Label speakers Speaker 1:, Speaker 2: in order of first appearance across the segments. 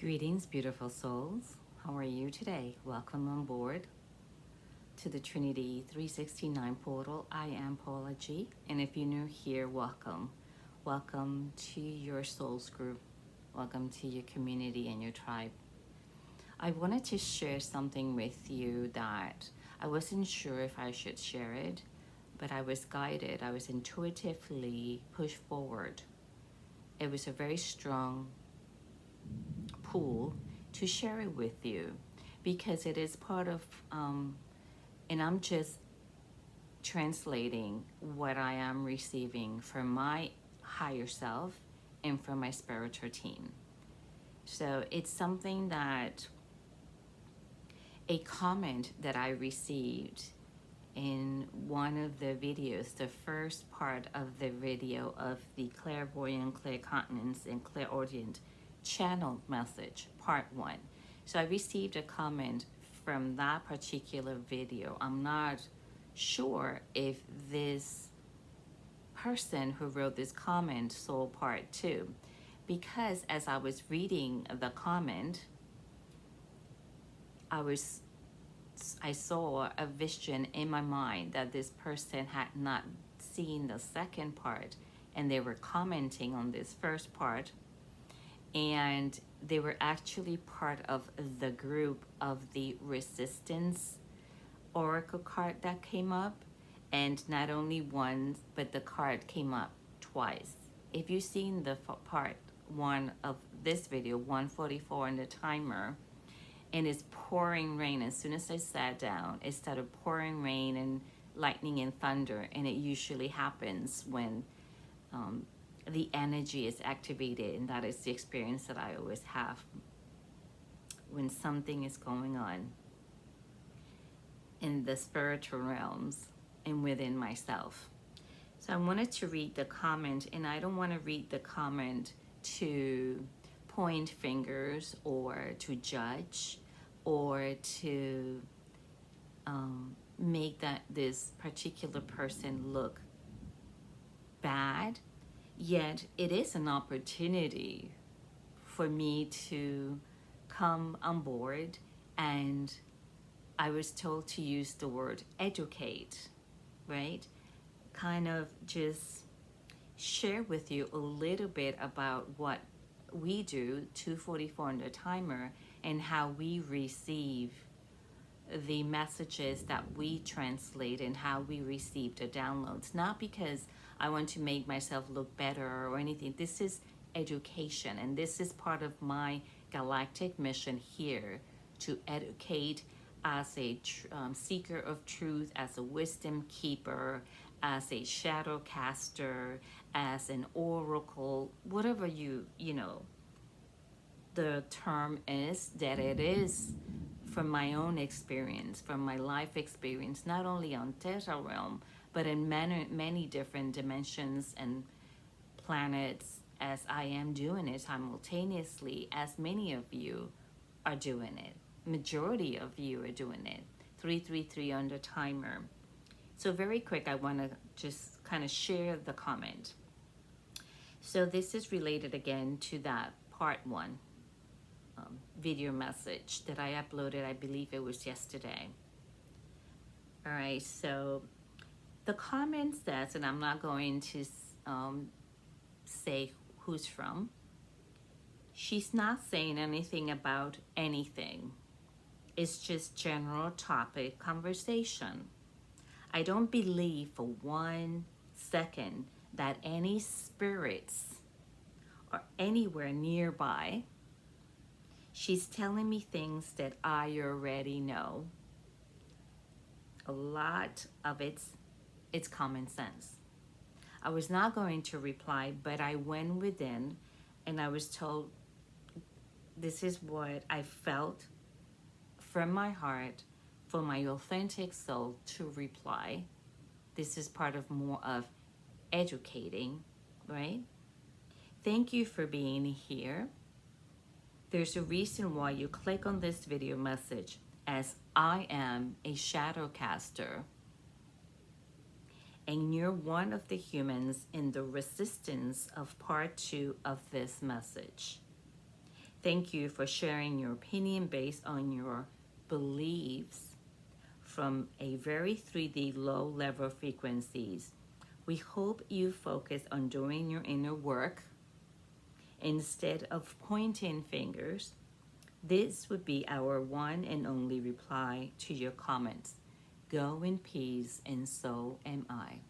Speaker 1: Greetings, beautiful souls. How are you today? Welcome on board to the Trinity 369 portal. I am PaulaG, and if you're new here, welcome. Welcome to your souls group. Welcome to your community and your tribe. I wanted to share something with you that I wasn't sure if I should share it, but I was guided. I was intuitively pushed forward. It was a very strong pull to share it with you because it is part of, and I'm just translating what I am receiving from my higher self and from my spiritual team. So it's something that a comment that I received in one of the videos, the first part of the video of the Clairvoyant, Claircognizant and Clairaudient Channeled message, part 1. So I received a comment from that particular video. I'm not sure if this person who wrote this comment saw part 2, because as I was reading the comment, I saw a vision in my mind that this person had not seen the second part, and they were commenting on this first part, and they were actually part of the group of the resistance oracle card that came up, and not only once, but the card came up twice. If you've seen the part 1 of this video, 144 on the timer, and it's pouring rain. As soon as I sat down, it started pouring rain and lightning and thunder, and it usually happens when the energy is activated, and that is the experience that I always have when something is going on in the spiritual realms and within myself. So I wanted to read the comment, and I don't want to read the comment to point fingers or to judge or to make this particular person look bad. Yet it is an opportunity for me to come on board, and I was told to use the word educate, right? Kind of just share with you a little bit about what we do, 244 on the timer, and how we receive the messages that we translate and how we receive the downloads. Not because I want to make myself look better or anything. This is education, and this is part of my galactic mission here, to educate as a seeker of truth, as a wisdom keeper, as a shadow caster, as an oracle, whatever you know the term is, that it is from my own experience, from my life experience, not only on Theta realm, but in many different dimensions and planets, as I am doing it simultaneously, as many of you are doing it. Majority of you are doing it. 333 on the timer. So very quick, I want to just kind of share the comment. So this is related again to that part 1 video message that I uploaded. I believe it was yesterday. All right, so the comment says, and I'm not going to say who's from. She's not saying anything about anything. It's just general topic conversation. I don't believe for 1 second that any spirits are anywhere nearby. She's telling me things that I already know. A lot of it's common sense. I was not going to reply, but I went within and I was told this is what I felt from my heart, for my authentic soul to reply. This is part of more of educating, right? Thank you for being here. There's a reason why you click on this video message, as I am a shadow caster, and you're one of the humans in the resistance of part 2 of this message. Thank you for sharing your opinion based on your beliefs from a very 3D low level frequencies. We hope you focus on doing your inner work instead of pointing fingers. This would be our one and only reply to your comments. Go in peace, and so am I.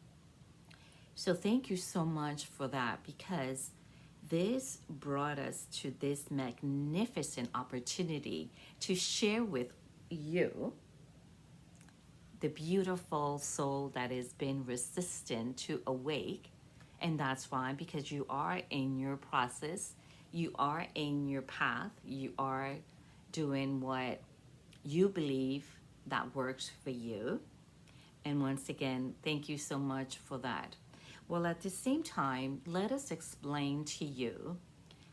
Speaker 1: So thank you so much for that, because this brought us to this magnificent opportunity to share with you the beautiful soul that has been resistant to awake. And that's fine, because you are in your process, you are in your path, you are doing what you believe that works for you. And once again, thank you so much for that. Well, at the same time, let us explain to you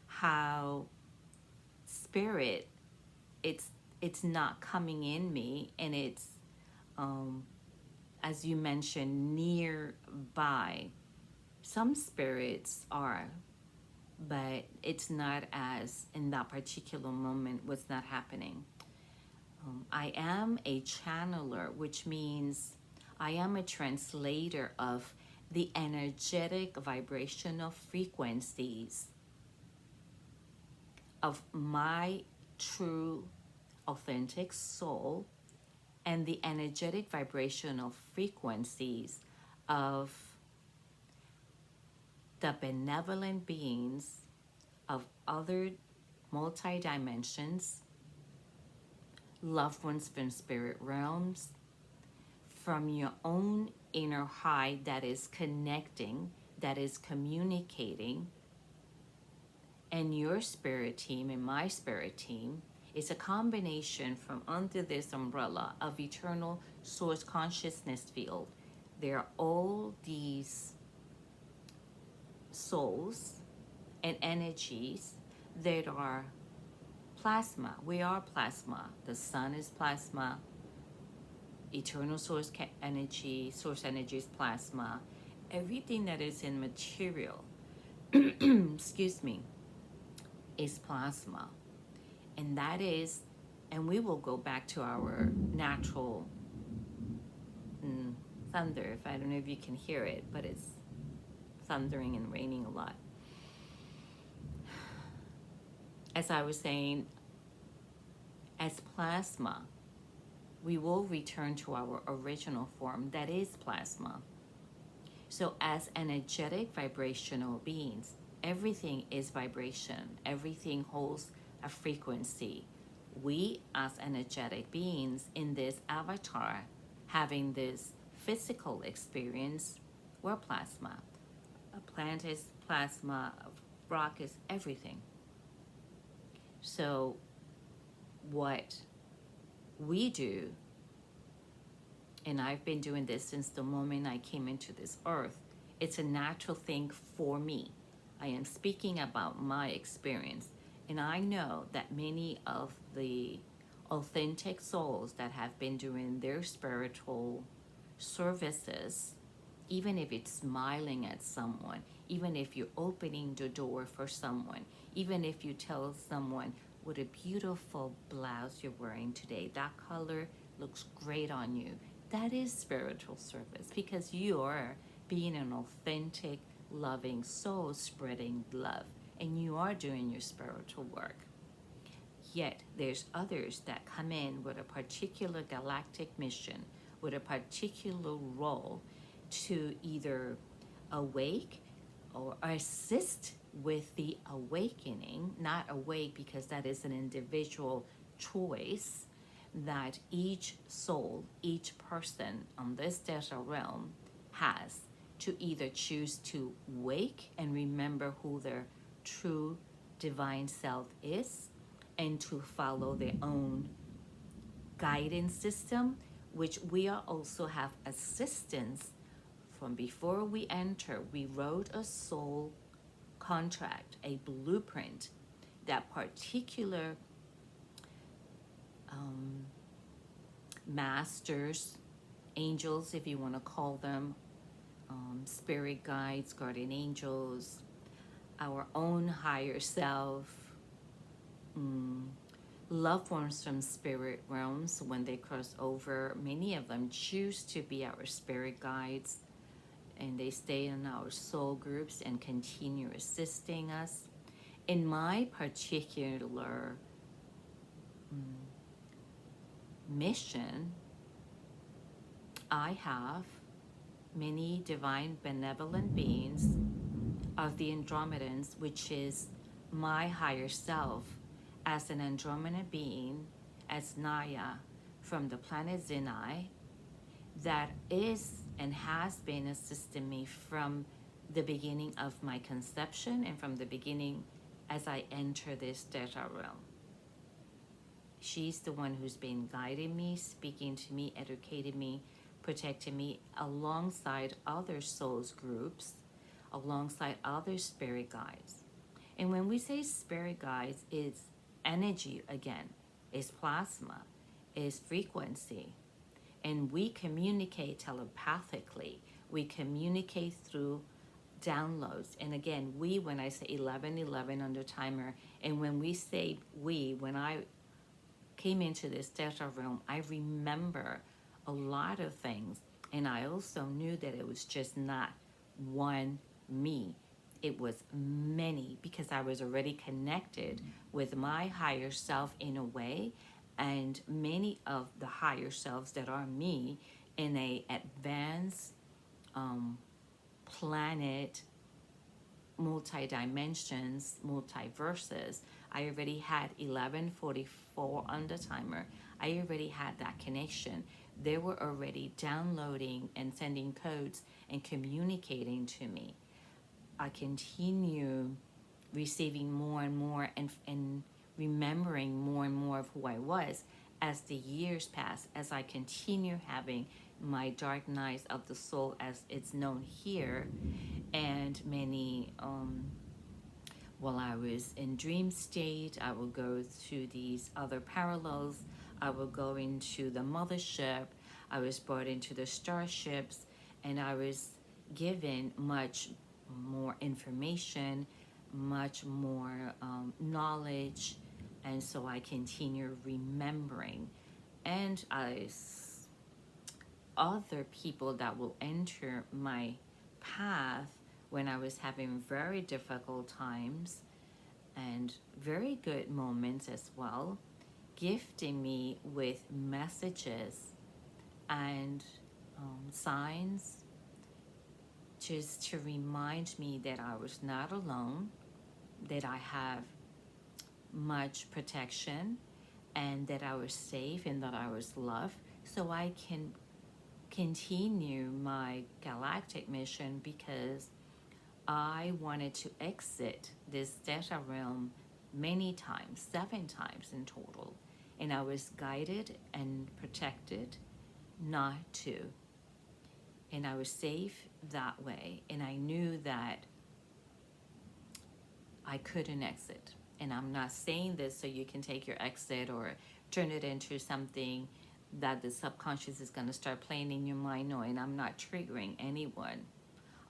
Speaker 1: how spirit, it's not coming in me, and it's as you mentioned, nearby. Some spirits are, but it's not as in that particular moment what's not happening. I am a channeler, which means I am a translator of the energetic vibrational frequencies of my true authentic soul and the energetic vibrational frequencies of the benevolent beings of other multi-dimensions, loved ones from spirit realms, from your own inner high that is connecting, that is communicating, and your spirit team and my spirit team is a combination from under this umbrella of eternal source consciousness field. There are all these souls and energies that are plasma. We are plasma. The sun is plasma. Eternal source energy is plasma. Everything that is in material, excuse me, is plasma. And that is, and we will go back to our natural thunder. If I don't know if you can hear it, but it's thundering and raining a lot. As I was saying, as plasma, we will return to our original form that is plasma. So as energetic vibrational beings, everything is vibration. Everything holds a frequency. We as energetic beings in this avatar, having this physical experience, we're plasma. A plant is plasma, a rock is everything. So what we do, and I've been doing this since the moment I came into this earth, it's a natural thing for me. I am speaking about my experience, and I know that many of the authentic souls that have been doing their spiritual services, even if it's smiling at someone, even if you're opening the door for someone, even if you tell someone, what a beautiful blouse you're wearing today, that color looks great on you, that is spiritual service, because you are being an authentic, loving soul spreading love, and you are doing your spiritual work. Yet there's others that come in with a particular galactic mission, with a particular role to either awake or assist with the awakening, not awake because that is an individual choice that each soul, each person on this theta realm has to either choose to wake and remember who their true divine self is, and to follow their own guidance system, which we also have assistance from before we enter. We wrote a soul contract, a blueprint, that particular masters, angels, if you want to call them, spirit guides, guardian angels, our own higher self, loved ones from spirit realms, when they cross over, many of them choose to be our spirit guides, and they stay in our soul groups and continue assisting us. In my particular mission, I have many divine benevolent beings of the Andromedans, which is my higher self, as an Andromeda being, as NAYAH from the planet Zenai, that is and has been assisting me from the beginning of my conception and from the beginning as I enter this theta realm. She's the one who's been guiding me, speaking to me, educating me, protecting me alongside other souls groups, alongside other spirit guides. And when we say spirit guides, it's energy again, it's plasma, it's frequency. And we communicate telepathically. We communicate through downloads. And again, we, when I say 1111 on the timer, and when we say we, when I came into this theta realm, I remember a lot of things. And I also knew that it was just not one me. It was many, because I was already connected with my higher self in a way, and many of the higher selves that are me in a advanced planet, multi-dimensions, multiverses. I already had 1144 on the timer. I already had that connection. They were already downloading and sending codes and communicating to me. I continue receiving more and more and remembering more and more of who I was as the years pass, as I continue having my dark nights of the soul, as it's known here, and many while I was in dream state, I will go to these other parallels. I will go into the mothership. I was brought into the starships, and I was given much more information, much more knowledge, and so I continue remembering. And other people that will enter my path when I was having very difficult times and very good moments as well, gifting me with messages and signs, just to remind me that I was not alone, that I have much protection, and that I was safe and that I was loved, so I can continue my galactic mission, because I wanted to exit this theta realm many times, 7 times in total, and I was guided and protected not to. And I was safe that way, and I knew that I couldn't exit. And I'm not saying this so you can take your exit or turn it into something that the subconscious is going to start playing in your mind. No, and I'm not triggering anyone.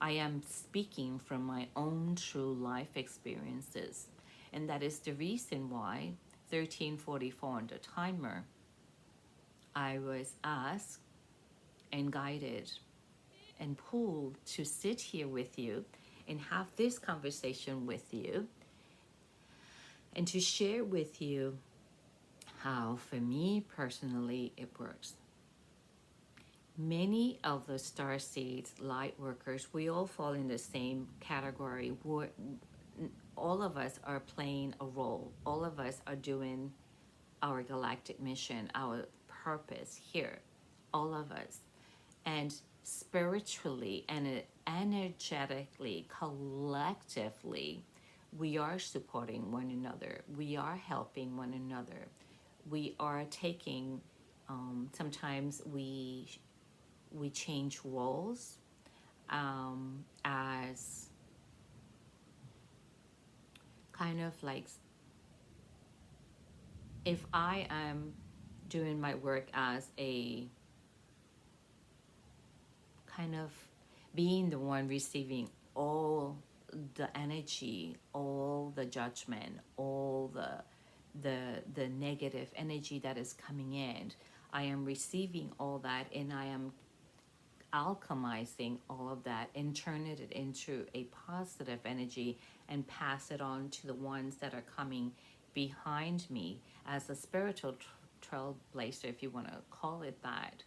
Speaker 1: I am speaking from my own true life experiences. And that is the reason why 1344 on the timer, I was asked and guided and pulled to sit here with you and have this conversation with you, and to share with you how, for me personally, it works. Many of the star seeds, light workers, we all fall in the same category. All of us are playing a role. All of us are doing our galactic mission, our purpose here. All of us. And spiritually and energetically, collectively, we are supporting one another. We are helping one another. We are taking, sometimes we change roles as kind of like, if I am doing my work as a kind of being the one receiving all the energy, all the judgment, all the the negative energy that is coming in. I am receiving all that, and I am alchemizing all of that and turn it into a positive energy and pass it on to the ones that are coming behind me as a spiritual trailblazer, if you want to call it that.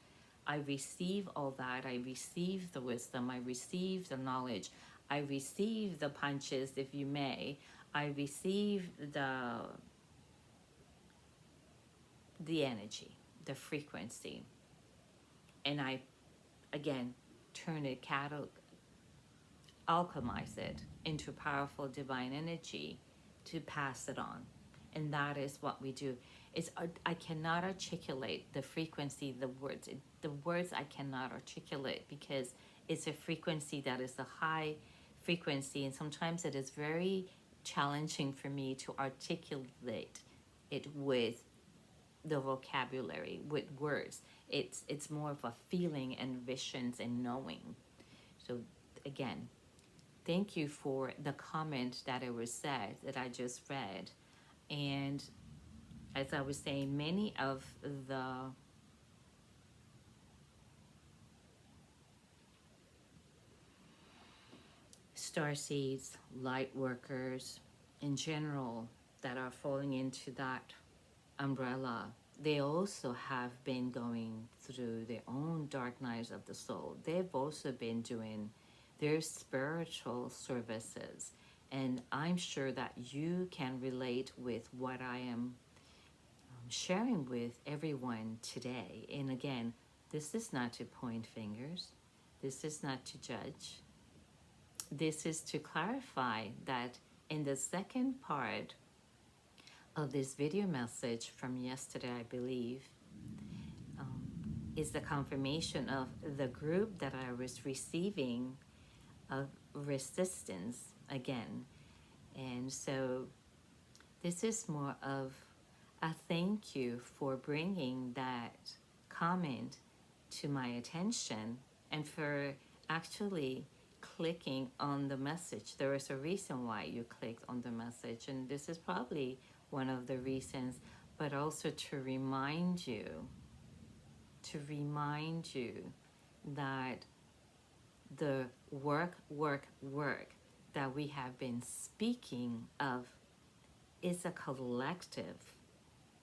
Speaker 1: I receive all that. I receive the wisdom. I receive the knowledge. I receive the punches, if you may. I receive the energy, the frequency, and I again turn it, alchemize it into powerful divine energy to pass it on. And that is what we do. I cannot articulate the frequency, the words I cannot articulate, because it's a frequency that is a high frequency, and sometimes it is very challenging for me to articulate it with the vocabulary, with words. It's more of a feeling and visions and knowing. So again, thank you for the comment that it was said that I just read. And as I was saying, many of the starseeds, light workers in general that are falling into that umbrella, they also have been going through their own dark nights of the soul. They've also been doing their spiritual services. And I'm sure that you can relate with what I am sharing with everyone today. And again, this is not to point fingers. This is not to judge. This is to clarify that in the second part of this video message from yesterday, I believe, is the confirmation of the group that I was receiving of resistance again. And so this is more of a thank you for bringing that comment to my attention and for actually clicking on the message. There is a reason why you clicked on the message, and this is probably one of the reasons, but also to remind you that the work that we have been speaking of is a collective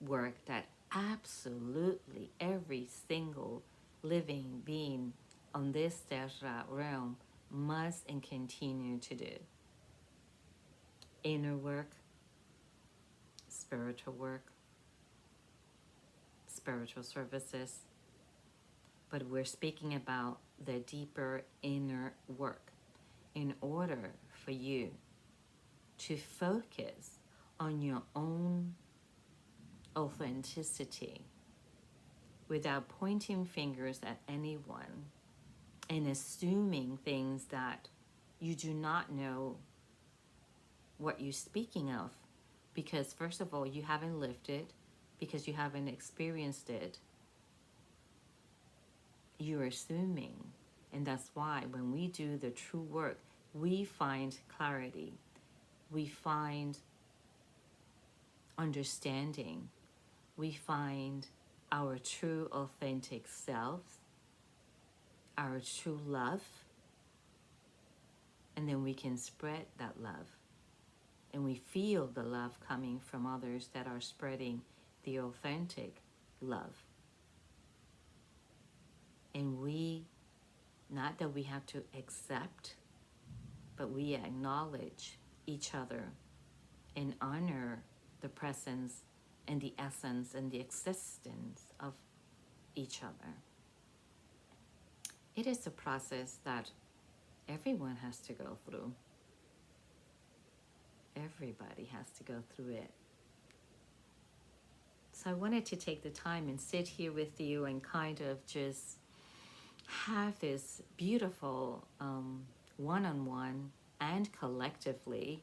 Speaker 1: work that absolutely every single living being on this Terra realm must and continue to do. Inner work, spiritual work, spiritual services, but we're speaking about the deeper inner work in order for you to focus on your own authenticity without pointing fingers at anyone and assuming things that you do not know what you're speaking of, because first of all, you haven't lived it, because you haven't experienced it. You're assuming, and that's why when we do the true work, we find clarity, we find understanding, we find our true authentic selves, our true love, and then we can spread that love. And we feel the love coming from others that are spreading the authentic love. And we, not that we have to accept, but we acknowledge each other and honor the presence and the essence and the existence of each other. It is a process that everyone has to go through. Everybody has to go through it. So I wanted to take the time and sit here with you and kind of just have this beautiful one-on-one and collectively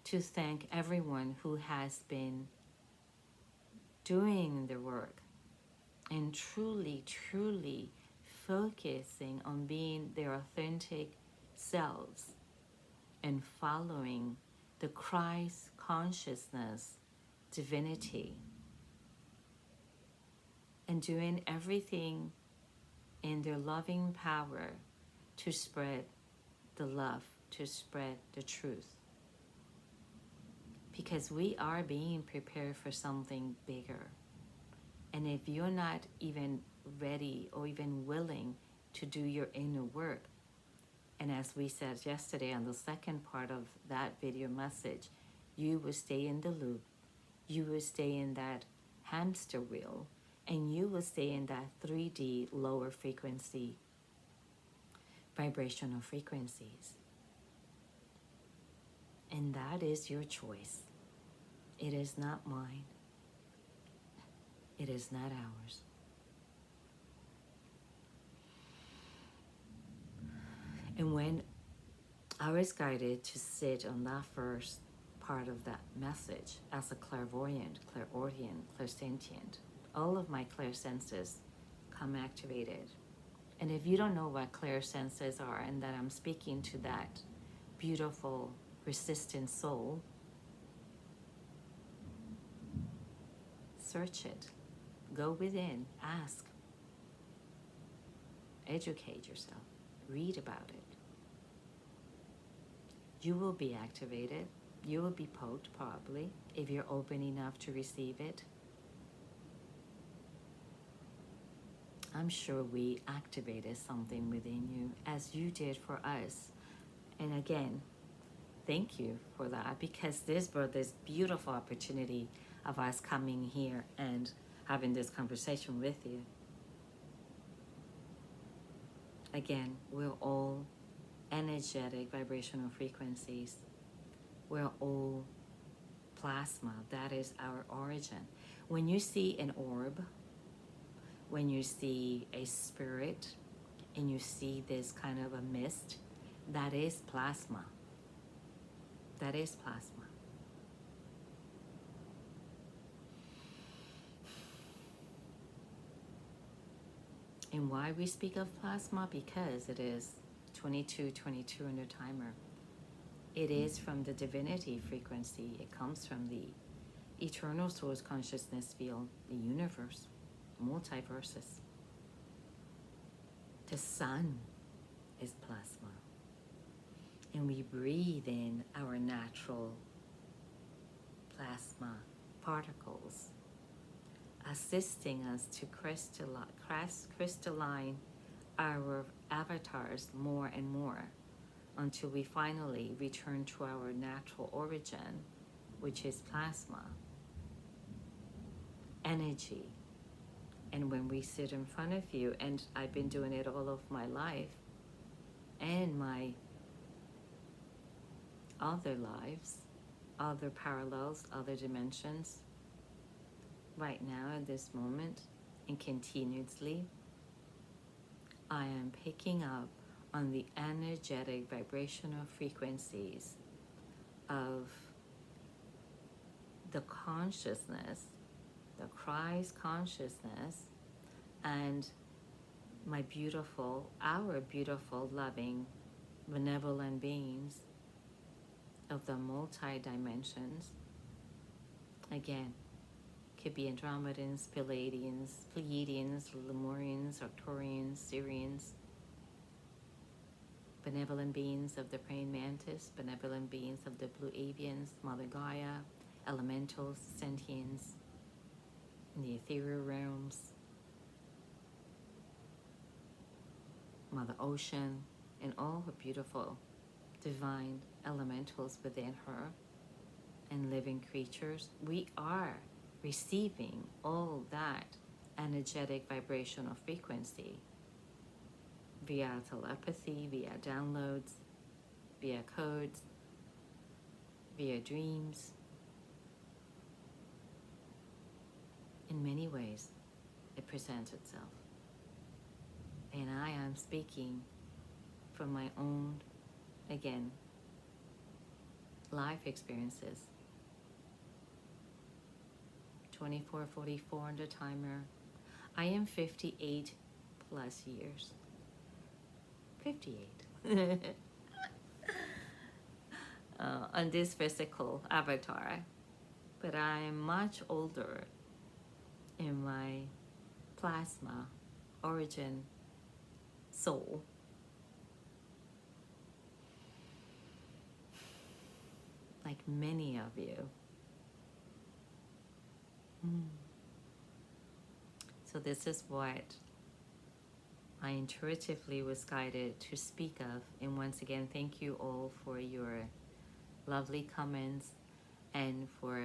Speaker 1: to thank everyone who has been doing the work and truly focusing on being their authentic selves and following the Christ consciousness divinity and doing everything in their loving power to spread the love, to spread the truth. Because we are being prepared for something bigger. And if you're not even ready or even willing to do your inner work, and as we said yesterday on the second part of that video message, you will stay in the loop, you will stay in that hamster wheel, and you will stay in that 3D lower frequency, vibrational frequencies. And that is your choice. It is not mine. It is not ours. And when I was guided to sit on that first part of that message as a clairvoyant, clairaudient, clairsentient, all of my clair senses come activated. And if you don't know what clair senses are and that I'm speaking to that beautiful, resistant soul, search it. Go within, ask, educate yourself, read about it. You will be activated. You will be poked, probably, if you're open enough to receive it. I'm sure we activated something within you, as you did for us. And again, thank you for that, because this brought this beautiful opportunity of us coming here and having this conversation with you. Again, we're all energetic vibrational frequencies. We're all plasma. That is our origin. When you see an orb, when you see a spirit, and you see this kind of a mist, that is plasma. That is plasma. And why we speak of plasma? Because it is 2222 in the timer. It is from the divinity frequency. It comes from the eternal source consciousness field, the universe, multiverses. The sun is plasma. And we breathe in our natural plasma particles, assisting us to crystalline our avatars more and more until we finally return to our natural origin, which is plasma, energy. And when we sit in front of you, and I've been doing it all of my life and my other lives, other parallels, other dimensions, right now at this moment and continuously, I am picking up on the energetic vibrational frequencies of the consciousness, the Christ consciousness, and our beautiful, loving, benevolent beings of the multi-dimensions. Again, could be Andromedans, Pleiadians, Lemurians, Arcturians, Syrians, benevolent beings of the praying mantis, benevolent beings of the blue avians, Mother Gaia, elementals, sentients, in the ethereal realms, Mother Ocean, and all her beautiful divine elementals within her, and living creatures. We are receiving all that energetic vibrational frequency via telepathy, via downloads, via codes, via dreams. In many ways, it presents itself. And I am speaking from my own, again, life experiences. 2444 on the timer. I am 58 plus years. 58. On this physical avatar. but I am much older in my plasma origin soul. Like many of you. So this is what I intuitively was guided to speak of. And once again, thank you all for your lovely comments and for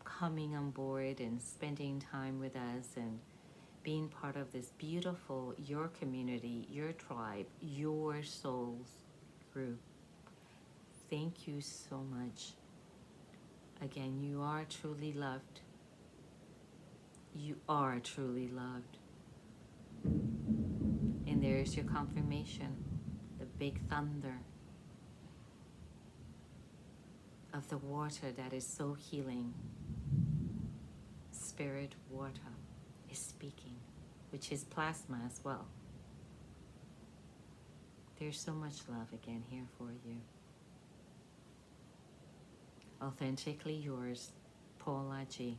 Speaker 1: coming on board and spending time with us and being part of this beautiful, your community, your tribe, your soul's group. Thank you so much. Again, you are truly loved. You are truly loved. And there's your confirmation, the big thunder of the water that is so healing. Spirit water is speaking, which is plasma as well. There's so much love again here for you. Authentically yours, PaulaG.